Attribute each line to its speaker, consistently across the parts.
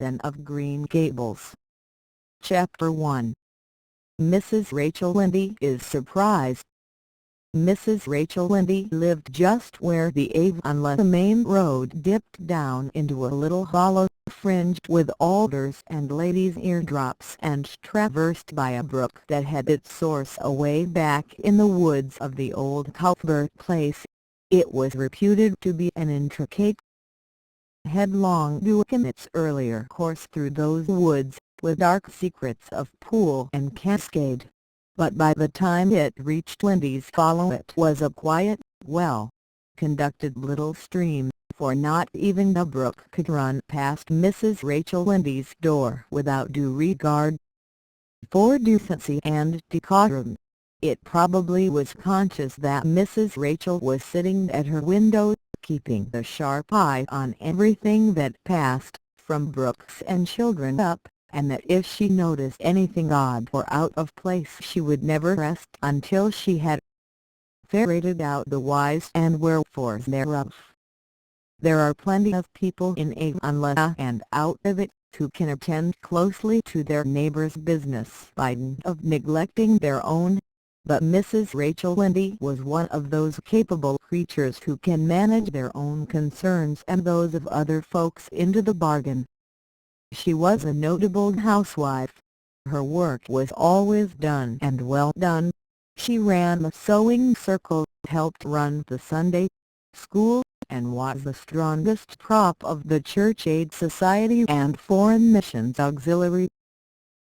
Speaker 1: and of Green Gables. Chapter 1. Mrs. Rachel Lynde is surprised. Mrs. Rachel Lynde lived just where the Avonlea main road dipped down into a little hollow fringed with alders and ladies' eardrops and traversed by a brook that had its source away back in the woods of the old Cuthbert place. It was reputed to be an intricate, headlong duet in its earlier course through those woods, with dark secrets of pool and cascade. But by the time it reached Lynde's Hollow it was a quiet, well-conducted little stream, for not even a brook could run past Mrs. Rachel Lynde's door without due regard for decency and decorum. It probably was conscious that Mrs. Rachel was sitting at her window, keeping a sharp eye on everything that passed, from brooks and children up, and that if she noticed anything odd or out of place she would never rest until she had ferreted out the whys and wherefores thereof. There are plenty of people in Avonlea and out of it, who can attend closely to their neighbor's business by dint of neglecting their own, but Mrs. Rachel Lynde was one of those capable creatures who can manage their own concerns and those of other folks into the bargain. She was a notable housewife. Her work was always done and well done. She ran a sewing circle, helped run the Sunday school, and was the strongest prop of the Church Aid Society and Foreign Missions Auxiliary.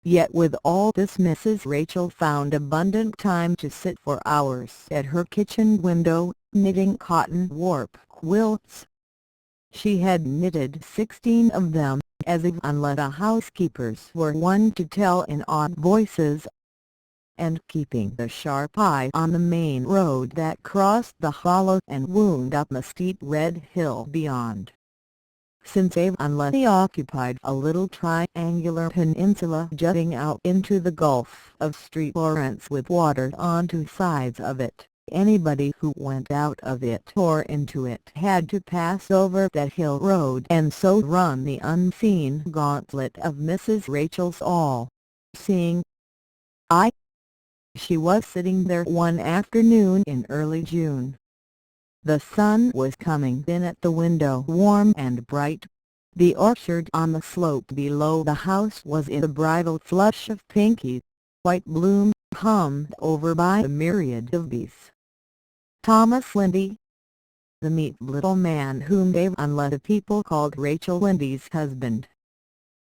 Speaker 1: Yet with all this Mrs. Rachel found abundant time to sit for hours at her kitchen window, knitting cotton warp quilts. She had knitted 16 of them, as Avonlea housekeepers were wont to tell in awed voices, and keeping a sharp eye on the main road that crossed the hollow and wound up a steep red hill beyond. Since Avonlea occupied a little triangular peninsula jutting out into the Gulf of St. Lawrence with water on two sides of it, anybody who went out of it or into it had to pass over that hill road and so run the unseen gauntlet of Mrs. Rachel's all-seeing eye. She was sitting there one afternoon in early June. The sun was coming in at the window warm and bright. The orchard on the slope below the house was in a bridal flush of pinky white bloom, hummed over by a myriad of bees. Thomas Lynde, the neat little man whom Avonlea people called Rachel Lynde's husband,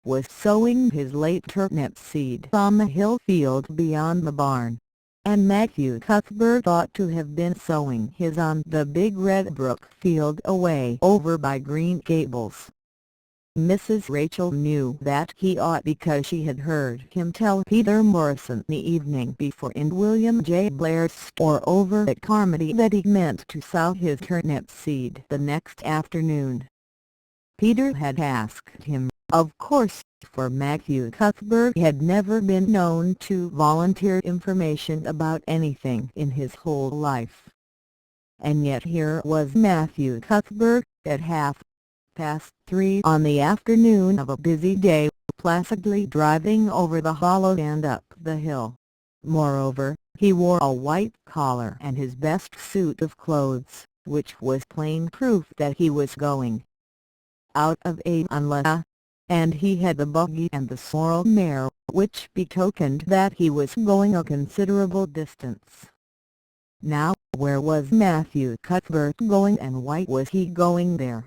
Speaker 1: was sowing his late turnip seed on the hill field beyond the barn, and Matthew Cuthbert ought to have been sowing his on the big Red Brook field away over by Green Gables. Mrs. Rachel knew that he ought because she had heard him tell Peter Morrison the evening before in William J. Blair's store over at Carmody that he meant to sow his turnip seed the next afternoon. Peter had asked him, of course, for Matthew Cuthbert had never been known to volunteer information about anything in his whole life. And yet here was Matthew Cuthbert, at 3:30 on the afternoon of a busy day, placidly driving over the hollow and up the hill. Moreover, he wore a white collar and his best suit of clothes, which was plain proof that he was going out of Avonlea, and he had the buggy and the sorrel mare, which betokened that he was going a considerable distance. Now, where was Matthew Cuthbert going, and why was he going there?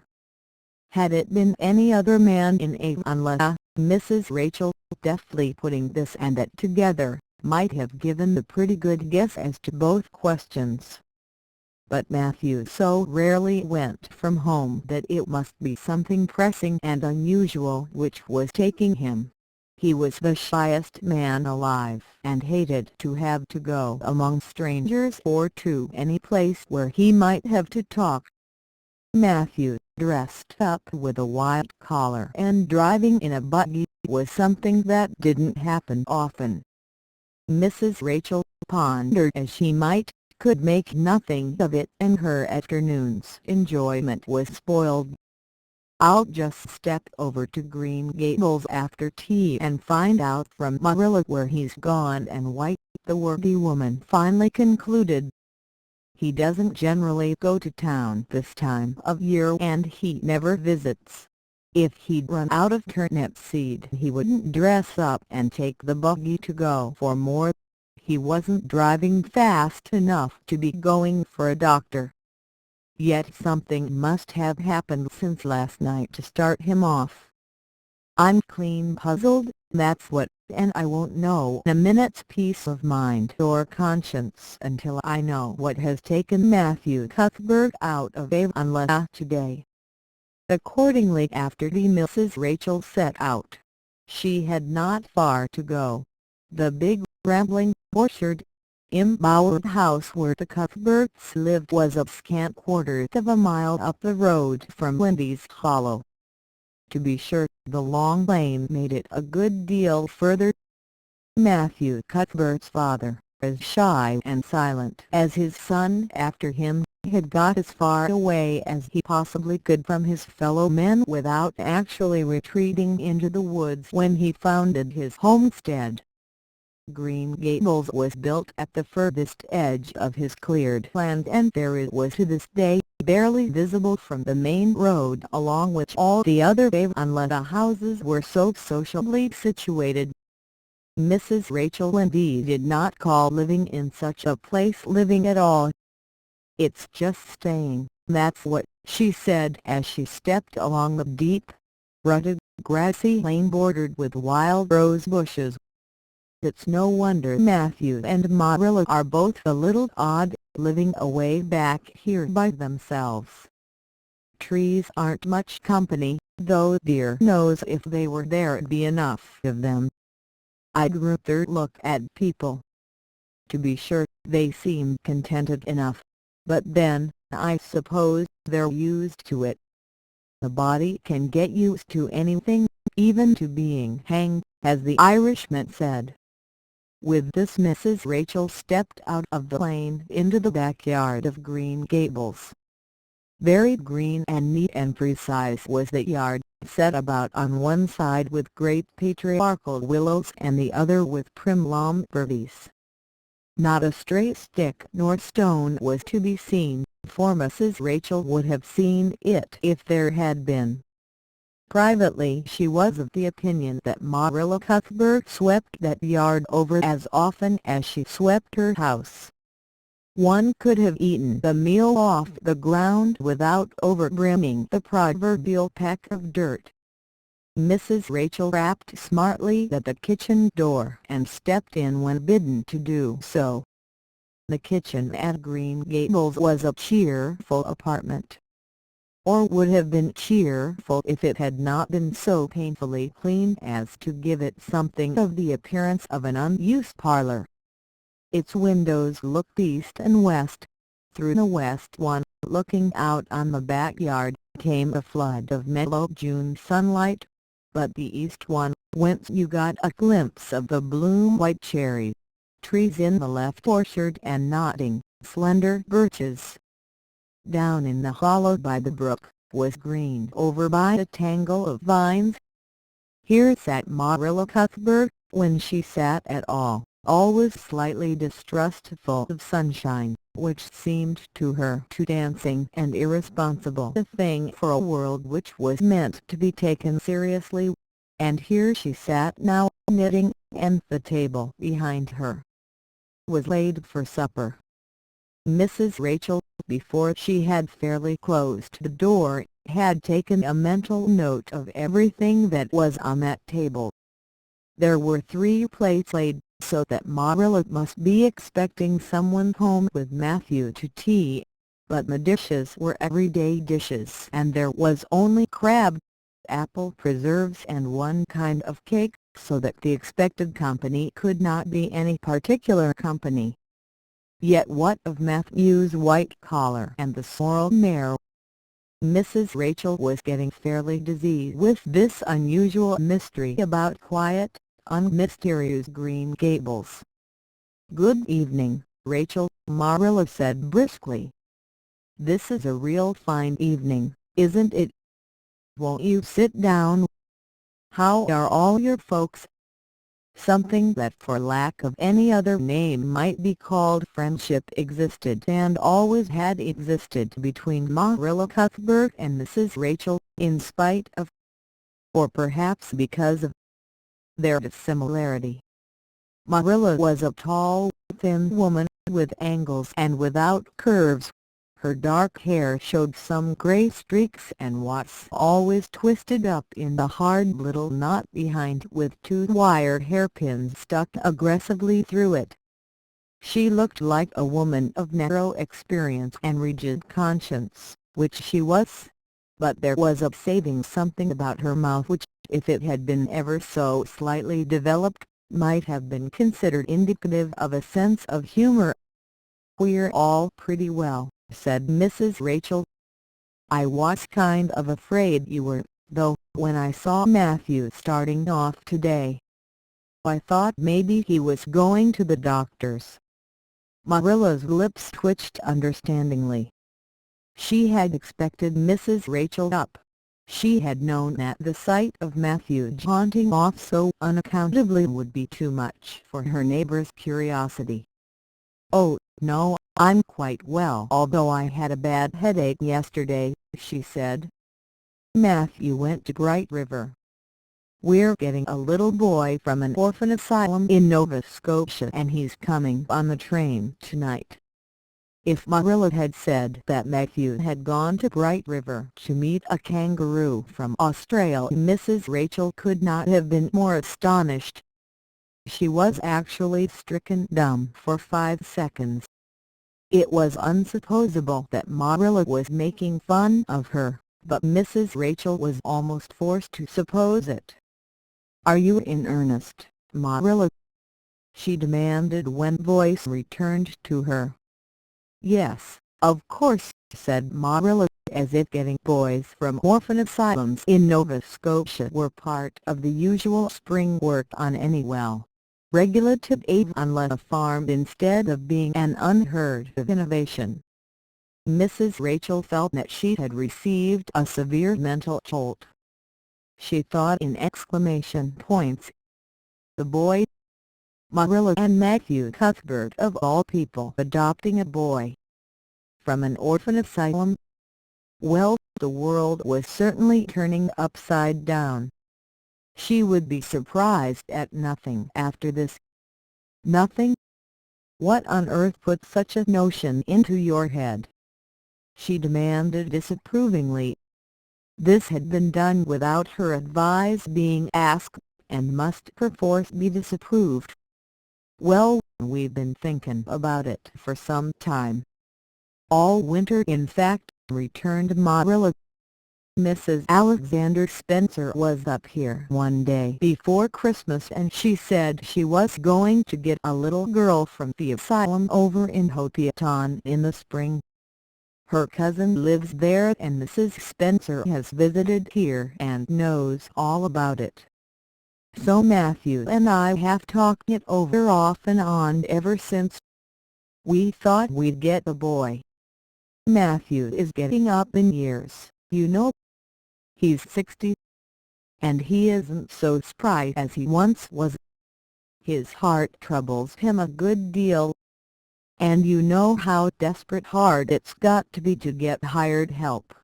Speaker 1: Had it been any other man in Avonlea, Mrs. Rachel, deftly putting this and that together, might have given a pretty good guess as to both questions. But Matthew so rarely went from home that it must be something pressing and unusual which was taking him. He was the shyest man alive and hated to have to go among strangers or to any place where he might have to talk. Matthew, dressed up with a white collar and driving in a buggy, was something that didn't happen often. Mrs. Rachel, pondered as she might, could make nothing of it, and her afternoon's enjoyment was spoiled. "I'll just step over to Green Gables after tea and find out from Marilla where he's gone and why," the worthy woman finally concluded. "He doesn't generally go to town this time of year and he never visits. If he'd run out of turnip seed he wouldn't dress up and take the buggy to go for more. He wasn't driving fast enough to be going for a doctor. Yet something must have happened since last night to start him off. I'm clean puzzled, that's what, and I won't know a minute's peace of mind or conscience until I know what has taken Matthew Cuthbert out of Avonlea today." Accordingly, after the Mrs. Rachel set out, she had not far to go. The big, rambling, orchard, embowered house where the Cuthberts lived was a scant quarter of a mile up the road from Linde's Hollow. To be sure, the long lane made it a good deal further. Matthew Cuthbert's father, as shy and silent as his son after him, had got as far away as he possibly could from his fellow men without actually retreating into the woods when he founded his homestead. Green Gables was built at the furthest edge of his cleared land, and there it was to this day, barely visible from the main road along which all the other Avonlea houses were so sociably situated. Mrs. Rachel Lynde did not call living in such a place living at all. "It's just staying, that's what," she said as she stepped along the deep, rutted, grassy lane bordered with wild rose bushes. "It's no wonder Matthew and Marilla are both a little odd, living away back here by themselves. Trees aren't much company, though dear knows if they were there'd be enough of them. I'd rather look at people. To be sure, they seem contented enough, but then, I suppose, they're used to it. The body can get used to anything, even to being hanged, as the Irishman said." With this, Mrs. Rachel stepped out of the lane into the backyard of Green Gables. Very green and neat and precise was the yard, set about on one side with great patriarchal willows and the other with prim Lombardies. Not a stray stick nor stone was to be seen, for Mrs. Rachel would have seen it if there had been. Privately, she was of the opinion that Marilla Cuthbert swept that yard over as often as she swept her house. One could have eaten the meal off the ground without overbrimming the proverbial peck of dirt. Mrs. Rachel rapped smartly at the kitchen door and stepped in when bidden to do so. The kitchen at Green Gables was a cheerful apartment, or would have been cheerful if it had not been so painfully clean as to give it something of the appearance of an unused parlor. Its windows looked east and west. Through the west one, looking out on the backyard, came a flood of mellow June sunlight, but the east one, whence you got a glimpse of the bloom-white cherry trees in the left orchard and nodding, slender birches. Down in the hollow by the brook, was green over by a tangle of vines. Here sat Marilla Cuthbert, when she sat at all, always slightly distrustful of sunshine, which seemed to her too dancing and irresponsible a thing for a world which was meant to be taken seriously. And here she sat now, knitting, and the table behind her was laid for supper. Mrs. Rachel, before she had fairly closed the door, had taken a mental note of everything that was on that table. There were 3 plates laid, so that Marilla must be expecting someone home with Matthew to tea, but the dishes were everyday dishes and there was only crab, apple preserves and one kind of cake, so that the expected company could not be any particular company. Yet what of Matthew's white collar and the sorrel mare? Mrs. Rachel was getting fairly dizzy with this unusual mystery about quiet, unmysterious Green Gables. "Good evening, Rachel," Marilla said briskly. "This is a real fine evening, isn't it?" Won't you sit down? How are all your folks?" Something that for lack of any other name might be called friendship existed and always had existed between Marilla Cuthbert and Mrs. Rachel, in spite of, or perhaps because of, their dissimilarity. Marilla was a tall, thin woman, with angles and without curves. Her dark hair showed some gray streaks and was always twisted up in the hard little knot behind, with two wire hairpins stuck aggressively through it. She looked like a woman of narrow experience and rigid conscience, which she was. But there was a saving something about her mouth which, if it had been ever so slightly developed, might have been considered indicative of a sense of humor. "We're all pretty well," said Mrs. Rachel. "I was kind of afraid you were, though, when I saw Matthew starting off today. I thought maybe he was going to the doctor's." Marilla's lips twitched understandingly. She had expected Mrs. Rachel up. She had known that the sight of Matthew jaunting off so unaccountably would be too much for her neighbor's curiosity. "Oh, no, I'm quite well, although I had a bad headache yesterday," she said. "Matthew went to Bright River. We're getting a little boy from an orphan asylum in Nova Scotia and he's coming on the train tonight." If Marilla had said that Matthew had gone to Bright River to meet a kangaroo from Australia, Mrs. Rachel could not have been more astonished. She was actually stricken dumb for 5 seconds. It was unsupposable that Marilla was making fun of her, but Mrs. Rachel was almost forced to suppose it. "Are you in earnest, Marilla?" she demanded when voice returned to her. "Yes, of course," said Marilla, as if getting boys from orphan asylums in Nova Scotia were part of the usual spring work on any well-regulated Avonlea farm instead of being an unheard-of innovation. Mrs. Rachel felt that she had received a severe mental jolt. She thought in exclamation points. The boy? Marilla and Matthew Cuthbert of all people adopting a boy from an orphan asylum? Well, the world was certainly turning upside down. She would be surprised at nothing after this. "Nothing? What on earth put such a notion into your head?" she demanded disapprovingly. This had been done without her advice being asked, and must perforce be disapproved. "Well, we've been thinking about it for some time. All winter, in fact," returned Marilla. "Mrs. Alexander Spencer was up here one day before Christmas and she said she was going to get a little girl from the asylum over in Hopiaton in the spring. Her cousin lives there and Mrs. Spencer has visited here and knows all about it. So Matthew and I have talked it over off and on ever since. We thought we'd get a boy. Matthew is getting up in years, you know. He's 60. And he isn't so spry as he once was. His heart troubles him a good deal. And you know how desperate hard it's got to be to get hired help.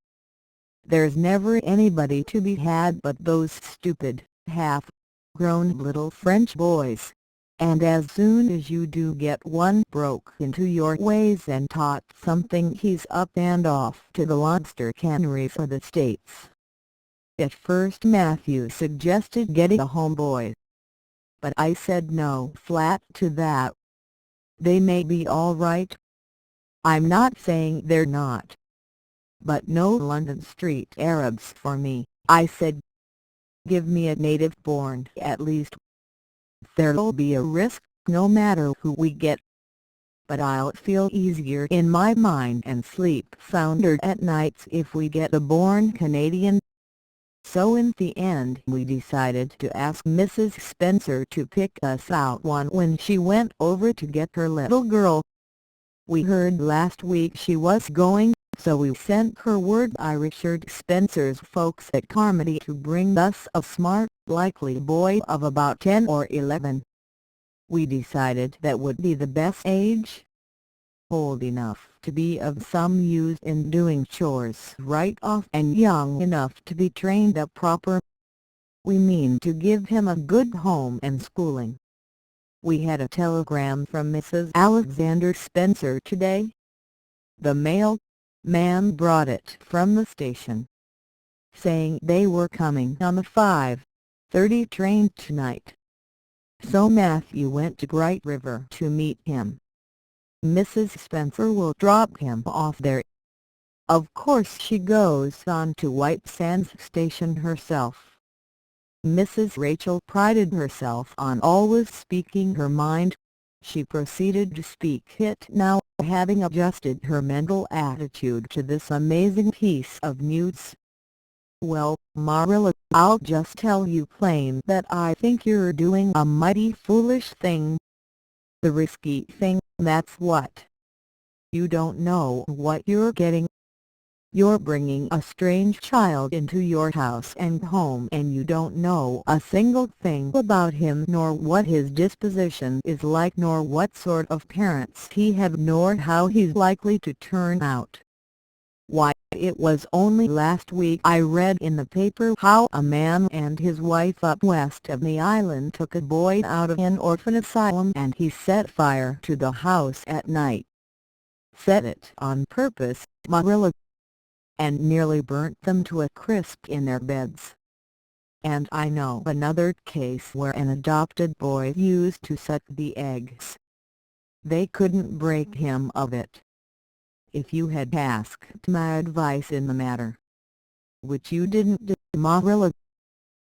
Speaker 1: There's never anybody to be had but those stupid, half-grown little French boys. And as soon as you do get one broke into your ways and taught something, he's up and off to the lobster cannery for the States." At first Matthew suggested getting a homeboy. But I said no flat to that. They may be all right. I'm not saying they're not. But no London street Arabs for me, I said. Give me a native born at least. There'll be a risk, no matter who we get. But I'll feel easier in my mind and sleep sounder at nights if we get a born Canadian. So in the end we decided to ask Mrs. Spencer to pick us out one when she went over to get her little girl. We heard last week she was going so we sent her word Richard Spencer's folks at Carmody to bring us a smart, likely boy of about 10 or 11. We decided that would be the best age, old enough to be of some use in doing chores right off and young enough to be trained up proper. We mean to give him a good home and schooling. We had a telegram from Mrs. Alexander Spencer today. The mailman brought it from the station, saying they were coming on the 5:30 train tonight. So Matthew went to Bright River to meet him. Mrs. Spencer will drop him off there. Of course she goes on to White Sands Station herself. Mrs. Rachel prided herself on always speaking her mind. She proceeded to speak it now, having adjusted her mental attitude to this amazing piece of news. "Well, Marilla, I'll just tell you plain that I think you're doing a mighty foolish thing. The risky thing, that's what. You don't know what you're getting. You're bringing a strange child into your house and home and you don't know a single thing about him, nor what his disposition is like, nor what sort of parents he had, nor how he's likely to turn out. Why, it was only last week I read in the paper how a man and his wife up west of the island took a boy out of an orphan asylum and he set fire to the house at night. Set it on purpose, Marilla, and nearly burnt them to a crisp in their beds. And I know another case where an adopted boy used to suck the eggs. They couldn't break him of it. If you had asked my advice in the matter, which you didn't do, Marilla,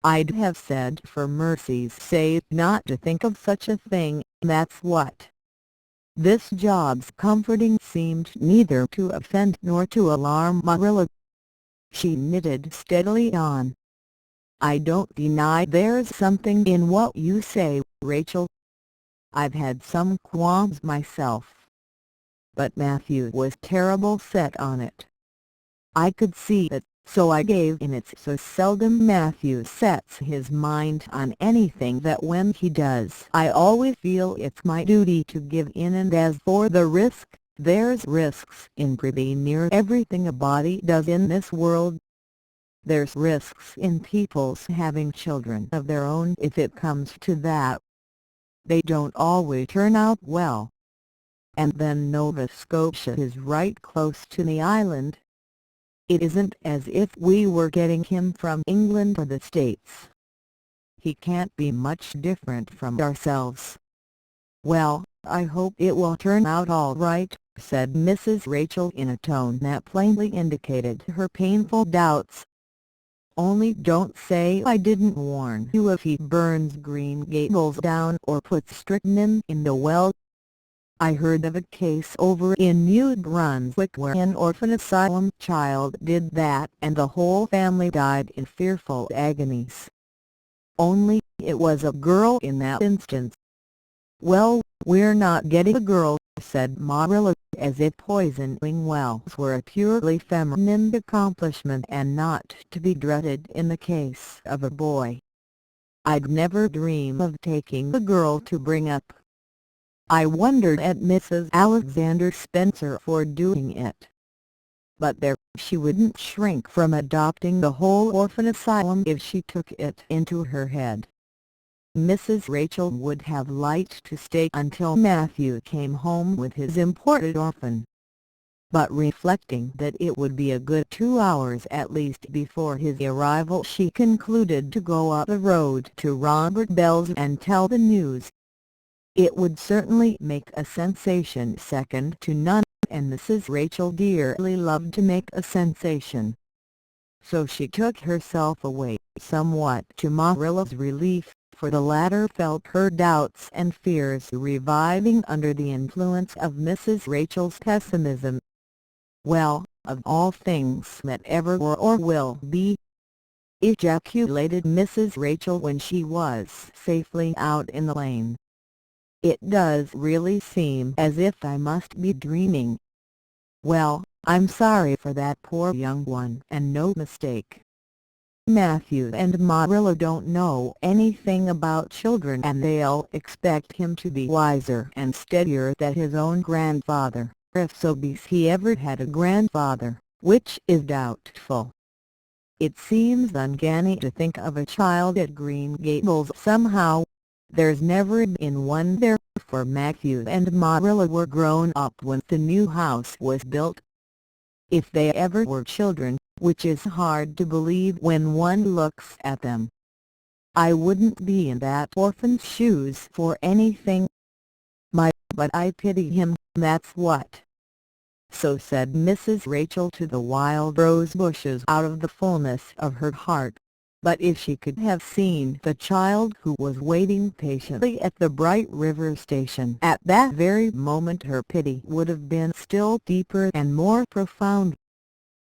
Speaker 1: I'd have said for mercy's sake not to think of such a thing, that's what. This job's comforting seemed neither to offend nor to alarm Marilla. She knitted steadily on. "I don't deny there's something in what you say, Rachel. I've had some qualms myself. But Matthew was terrible set on it. I could see that, so I gave in. It's so seldom Matthew sets his mind on anything that when he does I always feel it's my duty to give in, and as for the risk, there's risks in pretty near everything a body does in this world. There's risks in people's having children of their own if it comes to that. They don't always turn out well. And then Nova Scotia is right close to the island. It isn't as if we were getting him from England or the States. He can't be much different from ourselves." "Well, I hope it will turn out all right," said Mrs. Rachel in a tone that plainly indicated her painful doubts. "Only don't say I didn't warn you if he burns Green Gables down or puts strychnine in the well. I heard of a case over in New Brunswick where an orphan asylum child did that and the whole family died in fearful agonies. Only it was a girl in that instance." "Well, we're not getting a girl," said Marilla, as if poisoning wells were a purely feminine accomplishment and not to be dreaded in the case of a boy. "I'd never dream of taking a girl to bring up." I wondered at Mrs. Alexander Spencer for doing it. But there, she wouldn't shrink from adopting the whole orphan asylum if she took it into her head. Mrs. Rachel would have liked to stay until Matthew came home with his imported orphan. But reflecting that it would be a good 2 hours at least before his arrival, she concluded to go up the road to Robert Bell's and tell the news. It would certainly make a sensation second to none, and Mrs. Rachel dearly loved to make a sensation. So she took herself away, somewhat to Marilla's relief, for the latter felt her doubts and fears reviving under the influence of Mrs. Rachel's pessimism. "Well, of all things that ever were or will be," ejaculated Mrs. Rachel when she was safely out in the lane. "It does really seem as if I must be dreaming. Well, I'm sorry for that poor young one, and no mistake. Matthew and Marilla don't know anything about children, and they'll expect him to be wiser and steadier than his own grandfather, if so be he ever had a grandfather, which is doubtful. It seems uncanny to think of a child at Green Gables somehow. There's never been one there, for Matthew and Marilla were grown up when the new house was built. If they ever were children, which is hard to believe when one looks at them. I wouldn't be in that orphan's shoes for anything. But I pity him, that's what. So said Mrs. Rachel to the wild rose bushes out of the fullness of her heart. But if she could have seen the child who was waiting patiently at the Bright River station at that very moment, her pity would have been still deeper and more profound.